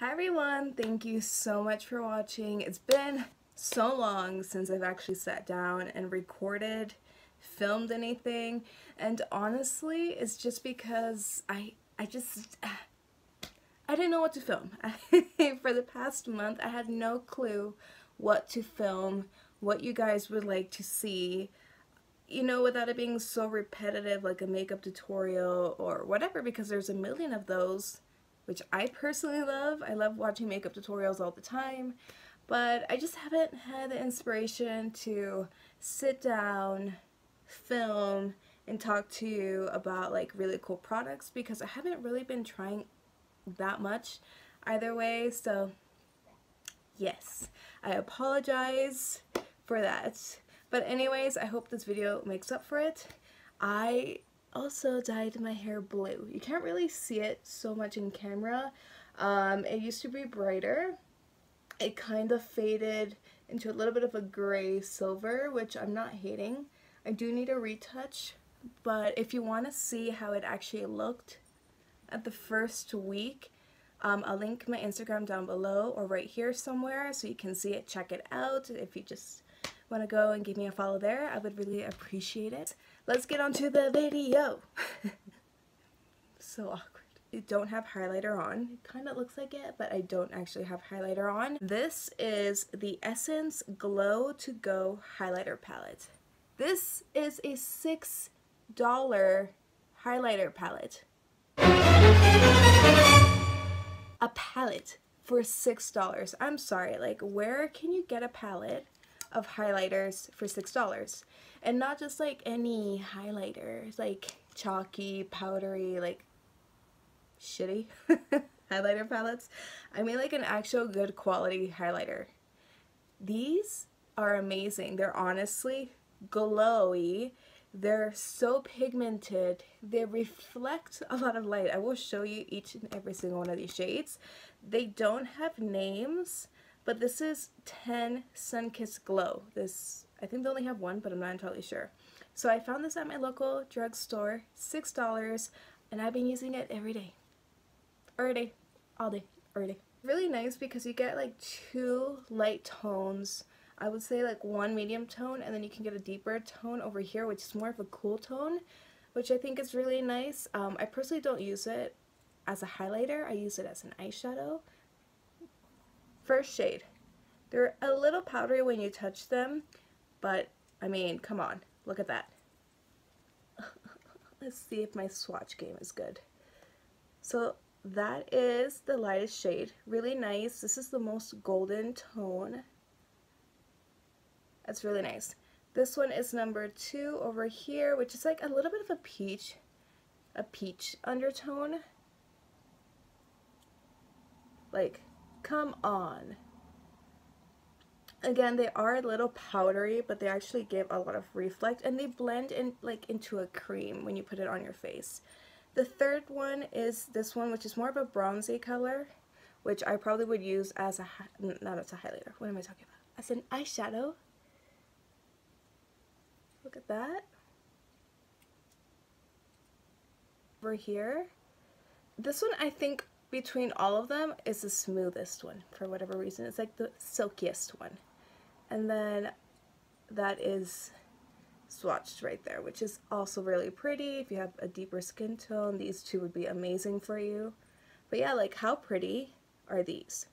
Hi everyone, thank you so much for watching. It's been so long since I've actually sat down and recorded, filmed anything, and honestly it's just because I didn't know what to film. For the past month I had no clue what to film, what you guys would like to see, you know, without it being so repetitive like a makeup tutorial or whatever, because there's a million of those, which I personally love. I love watching makeup tutorials all the time, but I just haven't had the inspiration to sit down, film, and talk to you about like really cool products because I haven't really been trying that much either way. So yes, I apologize for that. But anyways, I hope this video makes up for it. I also dyed my hair blue. You can't really see it so much in camera. It used to be brighter. It kind of faded into a little bit of a gray silver, which I'm not hating. I do need a retouch, but if you want to see how it actually looked at the first week, I'll link my Instagram down below or right here somewhere so you can see it. Check it out. If you just want to go and give me a follow there, I would really appreciate it. Let's get on to the video. So awkward. I don't have highlighter on. It kind of looks like it, but I don't actually have highlighter on. This is the Essence Glow to Go highlighter palette. This is a $6 highlighter palette. A palette for $6. I'm sorry, like where can you get a palette of highlighters for $6? And not just like any highlighters, like chalky, powdery, like shitty highlighter palettes. I mean like an actual good quality highlighter. These are amazing. They're honestly glowy. They're so pigmented. They reflect a lot of light. I will show you each and every single one of these shades. They don't have names, but this is 10 Sunkissed Glow. This, I think they only have one, but I'm not entirely sure. So I found this at my local drugstore, $6, and I've been using it every day. Every day. All day. Every day. Really nice because you get like 2 light tones. I would say like 1 medium tone, and then you can get a deeper tone over here, which is more of a cool tone, which I think is really nice. I personally don't use it as a highlighter. I use it as an eyeshadow. First shade. They're a little powdery when you touch them, but I mean, come on, look at that. Let's see if my swatch game is good. So that is the lightest shade. Really nice. This is the most golden tone. That's really nice. This one is number 2 over here, which is like a little bit of a peach undertone. Like, come on. Again, they are a little powdery, but they actually give a lot of reflect, and they blend in like into a cream when you put it on your face. The third one is this one, which is more of a bronzy color, which I probably would use as a, not as a highlighter. What am I talking about? As an eyeshadow. Look at that. Over here. This one, I think, between all of them is the smoothest one for whatever reason. It's like the silkiest one. And then that is swatched right there, which is also really pretty. If you have a deeper skin tone, these two would be amazing for you. But yeah, like how pretty are these?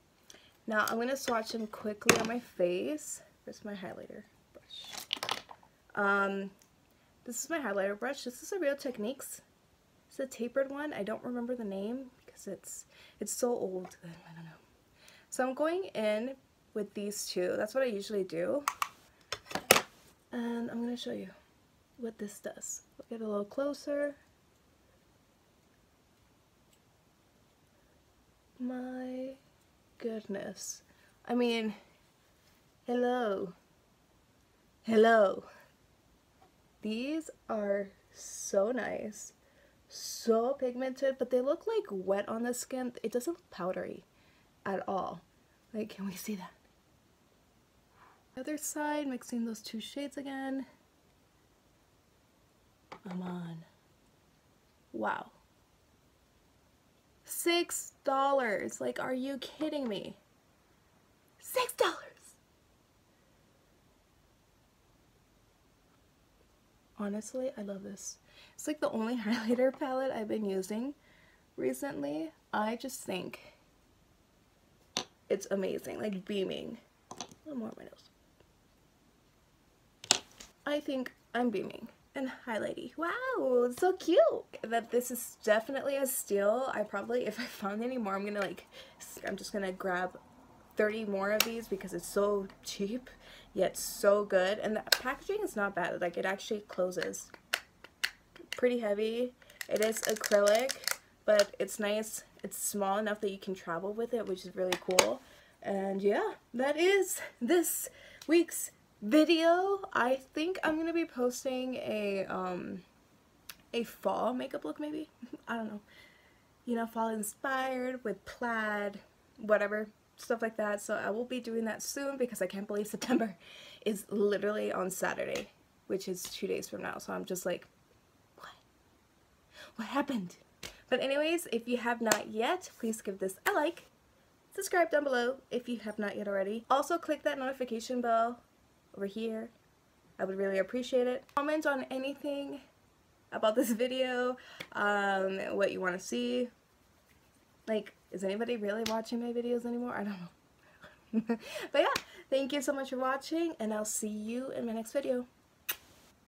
Now I'm going to swatch them quickly on my face. Where's my highlighter brush? This is my highlighter brush. This is a Real Techniques. It's a tapered one. I don't remember the name because it's so old that I don't know. So I'm going in with these two. That's what I usually do. And I'm going to show you what this does. We'll get a little closer. My goodness. I mean, hello. Hello. These are so nice, so pigmented, but they look like wet on the skin. It doesn't look powdery at all. Like, can we see that? Other side, mixing those 2 shades again. Come on. Wow. $6. Like, are you kidding me? $6. Honestly, I love this. It's like the only highlighter palette I've been using recently. I just think it's amazing, like beaming. A little more on my nose. I think I'm beaming and highlighty. Wow, so cute. That this is definitely a steal. I probably, if I found any more, I'm just gonna grab 30 more of these because it's so cheap yet so good, and the packaging is not bad. Like, it actually closes pretty heavy. It is acrylic, but it's nice. It's small enough that you can travel with it, which is really cool. And yeah, that is this week's video. I think I'm gonna be posting a fall makeup look, maybe. I don't know, you know, fall inspired with plaid, whatever, stuff like that. So I will be doing that soon because I can't believe September is literally on Saturday, which is 2 days from now. So I'm just like, what happened? But anyways, if you have not yet, please give this a like, subscribe down below if you have not yet already. Also click that notification bell over here. I would really appreciate it. Comment on anything about this video, what you want to see. Like, is anybody really watching my videos anymore? I don't know. But yeah, thank you so much for watching, and I'll see you in my next video.